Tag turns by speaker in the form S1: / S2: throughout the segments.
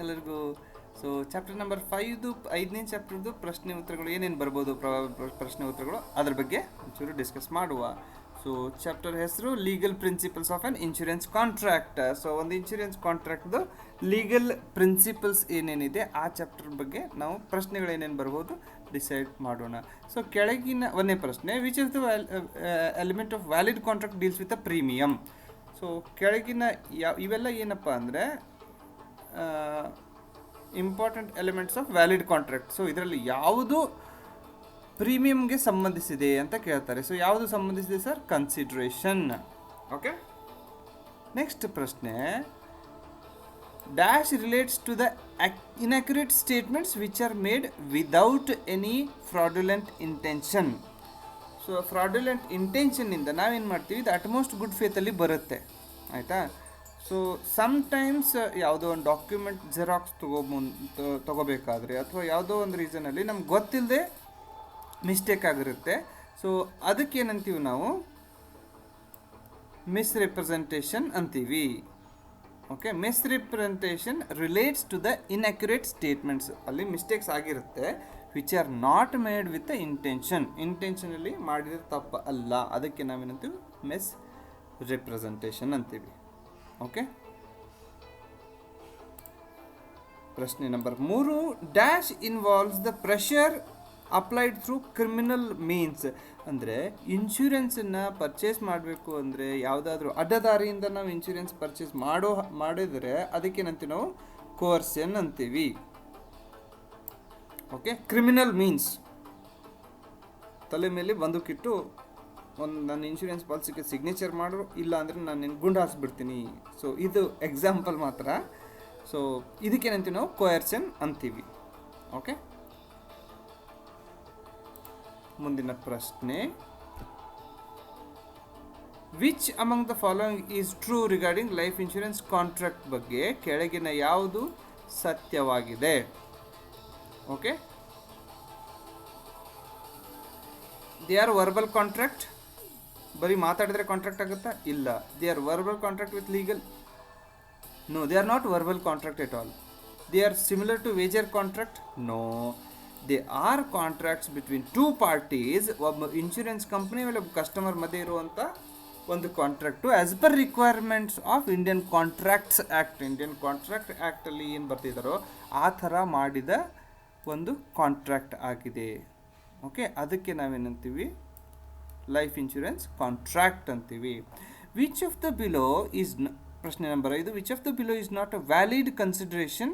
S1: ಎಲ್ಲರಿಗೂ. So chapter number 5 5ನೇ ಚಾಪ್ಟರ್ದು ಪ್ರಶ್ನೆ ಉತ್ತರಗಳು ಏನೇನು ಬರ್ಬೋದು, ಪ್ರಶ್ನೆ ಉತ್ತರಗಳು ಅದ್ರ ಬಗ್ಗೆ ಒಂಚೂರು ಡಿಸ್ಕಸ್ ಮಾಡುವ. ಸೊ ಚಾಪ್ಟರ್ ಹೆಸರು legal principles of on insurance contract. So ಒಂದು ಇನ್ಶೂರೆನ್ಸ್ ಕಾಂಟ್ರಾಕ್ಟ್ದು ಲೀಗಲ್ ಪ್ರಿನ್ಸಿಪಲ್ಸ್ ಏನೇನಿದೆ ಆ ಚಾಪ್ಟರ್ ಬಗ್ಗೆ ನಾವು ಪ್ರಶ್ನೆಗಳು ಏನೇನು ಬರ್ಬೋದು ಡಿಸೈಡ್ ಮಾಡೋಣ. ಸೊ ಕೆಳಗಿನ ಒಂದೇ ಪ್ರಶ್ನೆ, which is the element of valid contract deals with a premium. So ಕೆಳಗಿನ ಇವೆಲ್ಲ ಏನಪ್ಪ ಅಂದರೆ important elements of valid contract. So ಇದರಲ್ಲಿ ಯಾವುದು ಪ್ರೀಮಿಯಂಗೆ ಸಂಬಂಧಿಸಿದೆ ಅಂತ ಕೇಳ್ತಾರೆ. ಸೊ ಯಾವುದು ಸಂಬಂಧಿಸಿದೆ ಸರ್? ಕನ್ಸಿಡ್ರೇಷನ್. ಓಕೆ, ನೆಕ್ಸ್ಟ್ ಪ್ರಶ್ನೆ, dash relates to the inaccurate statements which are made without any fraudulent intention. So fraudulent ಇಂಟೆನ್ಷನ್ನಿಂದ ನಾವೇನು ಮಾಡ್ತೀವಿ, ಇದು ಅಟ್ಮೋಸ್ಟ್ ಗುಡ್ ಫೇತಲ್ಲಿ ಬರುತ್ತೆ, ಆಯಿತಾ. ಸೊ ಸಮ್ಟೈಮ್ಸ್ ಯಾವುದೋ ಒಂದು ಡಾಕ್ಯುಮೆಂಟ್ ಜೆರಾಕ್ಸ್ ತೊಗೋಬೇಕಾದ್ರೆ ಅಥವಾ ಯಾವುದೋ ಒಂದು ರೀಸನಲ್ಲಿ ನಮ್ಗೆ ಗೊತ್ತಿಲ್ಲದೆ ಮಿಸ್ಟೇಕ್ ಆಗಿರುತ್ತೆ. ಸೊ ಅದಕ್ಕೇನಂತೀವಿ ನಾವು, ಮಿಸ್ರೆಪ್ರೆಸೆಂಟೇಷನ್ ಅಂತೀವಿ. Okay, misrepresentation relates to the inaccurate statements. ಅಲ್ಲಿ ಮಿಸ್ಟೇಕ್ಸ್ ಆಗಿರುತ್ತೆ which are not made with the ಇಂಟೆನ್ಷನಲ್ಲಿ ಮಾಡಿದ ತಪ್ಪು ಅಲ್ಲ, ಅದಕ್ಕೆ ನಾವೇನಂತೀವಿ ಮಿಸ್ ರಿಪ್ರೆಸೆಂಟೇಷನ್ ಅಂತೀವಿ. ಓಕೆ, ಪ್ರಶ್ನೆ number 3, dash involves the pressure applied through criminal means. ಅಂದರೆ ಇನ್ಶೂರೆನ್ಸನ್ನು ಪರ್ಚೇಸ್ ಮಾಡಬೇಕು ಅಂದರೆ ಯಾವುದಾದ್ರೂ ಅಡ್ಡದಾರಿಯಿಂದ ನಾವು ಇನ್ಶೂರೆನ್ಸ್ ಪರ್ಚೇಸ್ ಮಾಡಿದರೆ ಅದಕ್ಕೇನಂತೀವಿ ನಾವು ಕೋರ್ಸನ್ ಅಂತೀವಿ. ಓಕೆ, ಕ್ರಿಮಿನಲ್ ಮೀನ್ಸ್, ತಲೆ ಮೇಲೆ ಬಂದೂಕಿಟ್ಟು ನನ್ನ ಇನ್ಶೂರೆನ್ಸ್ ಪಾಲಿಸಿಗೆ ಸಿಗ್ನೇಚರ್ ಮಾಡು, ಇಲ್ಲ ಅಂದರೆ ನಾನು ನಿನ್ನ ಗುಂಡು ಹಾರಿಸ್ಬಿಡ್ತೀನಿ. ಸೊ ಇದು ಎಕ್ಸಾಂಪಲ್ ಮಾತ್ರ. ಸೊ ಇದಕ್ಕೇನಂತೀವಿ ನಾವು ಕೋಯರ್ಸನ್ ಅಂತೀವಿ. ಓಕೆ, ಮುಂದಿನ ಪ್ರಶ್ನೆ, which among the following is true regarding life insurance contract ಬಗ್ಗೆ ಕೆಳಗಿನ ಯಾವುದು ಸತ್ಯವಾಗಿದೆ? Okay, they are verbal contract. ಬರೀ ಮಾತಾಡಿದ್ರೆ ಕಾಂಟ್ರಾಕ್ಟ್ ಆಗುತ್ತಾ? ಇಲ್ಲ. They are verbal contract with legal? No, they are not verbal contract at all. They are similar to wager contract? No, they are contracts between two parties. ಒಬ್ಬ insurance company ಮೇಲೆ ಒಬ್ಬ customer ಮಧ್ಯೆ ಇರುವಂಥ ಒಂದು contract as per requirements of Indian contracts act. Indian contract ಆ್ಯಕ್ಟಲ್ಲಿ ಏನು ಬರ್ತಿದ್ದಾರೋ ಆ ಥರ ಮಾಡಿದ ಒಂದು ಕಾಂಟ್ರಾಕ್ಟ್ ಆಗಿದೆ. ಓಕೆ, ಅದಕ್ಕೆ ನಾವೇನಂತೀವಿ ಲೈಫ್ ಇನ್ಶೂರೆನ್ಸ್ ಕಾಂಟ್ರಾಕ್ಟ್ ಅಂತೀವಿ. Which of the below is, ಪ್ರಶ್ನೆ number 5, which of the below is not a valid consideration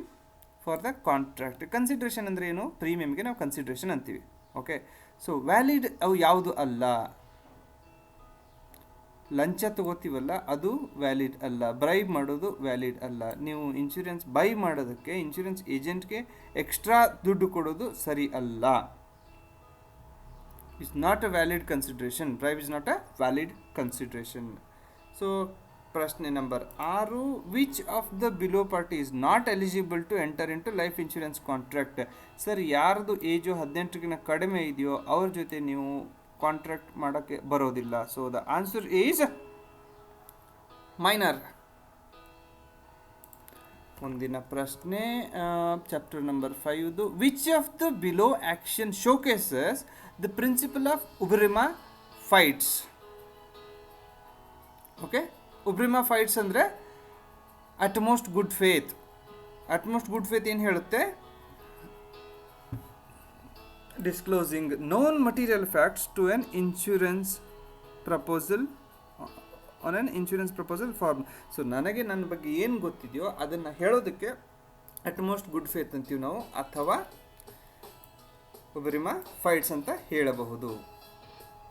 S1: for the contract. Consideration ಅಂದರೆ ಏನು? ಪ್ರೀಮಿಯಮ್ಗೆ ನಾವು ಕನ್ಸಿಡ್ರೇಷನ್ ಅಂತೀವಿ. ಓಕೆ, ಸೊ ವ್ಯಾಲಿಡ್ ಅವು ಯಾವುದು ಅಲ್ಲ. ಲಂಚ ತಗೋತೀವಲ್ಲ ಅದು ವ್ಯಾಲಿಡ್ ಅಲ್ಲ, ಬ್ರೈಬ್ ಮಾಡೋದು ವ್ಯಾಲಿಡ್ ಅಲ್ಲ. ನೀವು ಇನ್ಶೂರೆನ್ಸ್ ಬೈ ಮಾಡೋದಕ್ಕೆ ಇನ್ಶೂರೆನ್ಸ್ ಏಜೆಂಟ್ಗೆ ಎಕ್ಸ್ಟ್ರಾ ದುಡ್ಡು ಕೊಡೋದು ಸರಿ ಅಲ್ಲ. is not a valid consideration. Bribe is not a valid consideration. So ಪ್ರಶ್ನೆ number 6, which of the below party is not eligible to enter in to life insurance contract. Sir, ಯಾರ್ದು age 18ಕ್ಕಿಂತ ಕಡಿಮೆ ಇದೆಯೋ ಅವ್ರ ಜೊತೆ ನೀವು ಕಾಂಟ್ರಾಕ್ಟ್ ಮಾಡೋಕ್ಕೆ ಬರೋದಿಲ್ಲ. So the answer is minor. ಮುಂದಿನ ಪ್ರಶ್ನೆ, chapter number 5, which of the below action showcases the principle of uberrima fides. Okay, uberrima fides ಅಂದರೆ utmost good faith. Utmost good faith ಏನು ಹೇಳುತ್ತೆ? Disclosing known material facts to an insurance proposal on on insurance proposal form. So ನನಗೆ ನನ್ನ ಬಗ್ಗೆ ಏನು ಗೊತ್ತಿದೆಯೋ ಅದನ್ನು ಹೇಳೋದಕ್ಕೆ utmost good faith ಅಂತೀವಿ ನಾವು, ಅಥವಾ ಉಬ್ರಿಮಾ ಫೈಟ್ಸ್ ಅಂತ ಹೇಳಬಹುದು.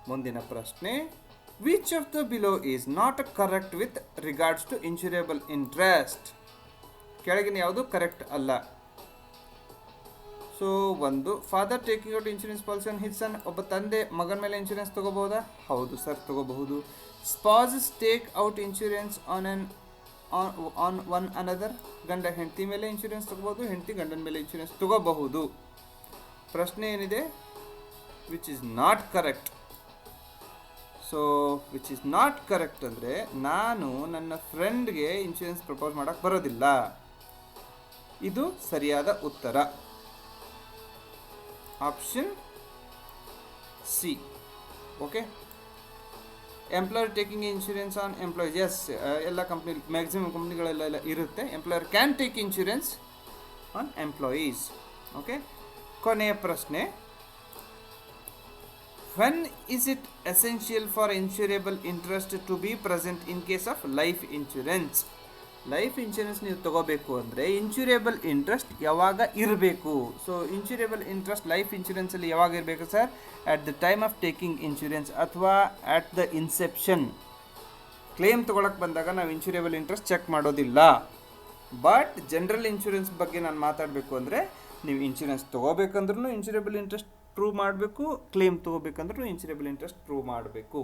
S1: ಮುಂದಿನ ಪ್ರಶ್ನೆ, which of the below is not correct with regards to insurable interest. ಕೆಳಗಿನ ಯಾವುದು ಕರೆಕ್ಟ್ ಅಲ್ಲ? ಸೊ ಒಂದು, father taking out insurance policy on his son. ಒಬ್ಬ ತಂದೆ ಮಗನ ಮೇಲೆ ಇನ್ಶೂರೆನ್ಸ್ ತಗೋಬಹುದಾ? ಹೌದು ಸರ್, ತಗೋಬಹುದು. Spouses take out insurance on one another. ಗಂಡ ಹೆಂಡತಿ ಮೇಲೆ ಇನ್ಶೂರೆನ್ಸ್ ತಗೋಬಹುದು, ಹೆಂಡತಿ ಗಂಡನ ಮೇಲೆ ಇನ್ಶೂರೆನ್ಸ್ ತಗೋಬಹುದು. ಪ್ರಶ್ನೆ ಏನಿದೆ? Which is not correct. So which is not correct ಅಂದರೆ ನಾನು ನನ್ನ ಫ್ರೆಂಡ್ಗೆ ಇನ್ಶೂರೆನ್ಸ್ ಪ್ರಪೋಸ್ ಮಾಡೋಕ್ಕೆ ಬರೋದಿಲ್ಲ. ಇದು ಸರಿಯಾದ ಉತ್ತರ. Option C. Okay. Employer taking insurance on employees. Yes, ಎಲ್ಲ ಕಂಪ್ನಿ, ಮ್ಯಾಕ್ಸಿಮಮ್ ಕಂಪ್ನಿಗಳೆಲ್ಲ ಇರುತ್ತೆ. Employer can take insurance on employees. Okay. ಕೊನೆಯ ಪ್ರಶ್ನೆ, when is it essential for insurable interest to be present in case of life insurance? Life insurance ನೀವು ತಗೋಬೇಕು ಅಂದರೆ insurable interest ಯಾವಾಗ ಇರಬೇಕು? ಸೊ ಇನ್ಶೂರೇಬಲ್ ಇಂಟ್ರೆಸ್ಟ್ ಲೈಫ್ ಇನ್ಶೂರೆನ್ಸಲ್ಲಿ ಯಾವಾಗ ಇರಬೇಕು sir? At the time of taking insurance ಅಥವಾ ಅಟ್ ದ ಇನ್ಸೆಪ್ಷನ್. ಕ್ಲೇಮ್ ತೊಗೊಳಕ್ಕೆ ಬಂದಾಗ ನಾವು ಇನ್ಶೂರೇಬಲ್ ಇಂಟ್ರೆಸ್ಟ್ ಚೆಕ್ ಮಾಡೋದಿಲ್ಲ. ಬಟ್ ಜನರಲ್ ಇನ್ಶೂರೆನ್ಸ್ ಬಗ್ಗೆ ನಾನು ಮಾತಾಡಬೇಕು ಅಂದರೆ ನೀವು ಇನ್ಶೂರೆನ್ಸ್ ತೊಗೋಬೇಕಂದ್ರೂ ಇನ್ಶೂರೇಬಲ್ ಇಂಟ್ರೆಸ್ಟ್ ಪ್ರೂವ್ ಮಾಡಬೇಕು, ಕ್ಲೇಮ್ ತೊಗೋಬೇಕಂದ್ರೂ ಇನ್ಶೂರೇಬಲ್ ಇಂಟ್ರೆಸ್ಟ್ ಪ್ರೂವ್ ಮಾಡಬೇಕು.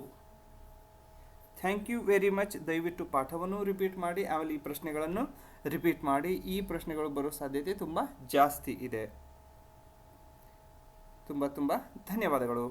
S1: Thank you very much. ದಯವಿಟ್ಟು ಪಾಠವನ್ನು ರಿಪೀಟ್ ಮಾಡಿ, ಆಮೇಲೆ ಈ ಪ್ರಶ್ನೆಗಳನ್ನು ರಿಪೀಟ್ ಮಾಡಿ. ಈ ಪ್ರಶ್ನೆಗಳು ಬರೋ ಸಾಧ್ಯತೆ ತುಂಬ ಜಾಸ್ತಿ ಇದೆ. ತುಂಬ ಧನ್ಯವಾದಗಳು.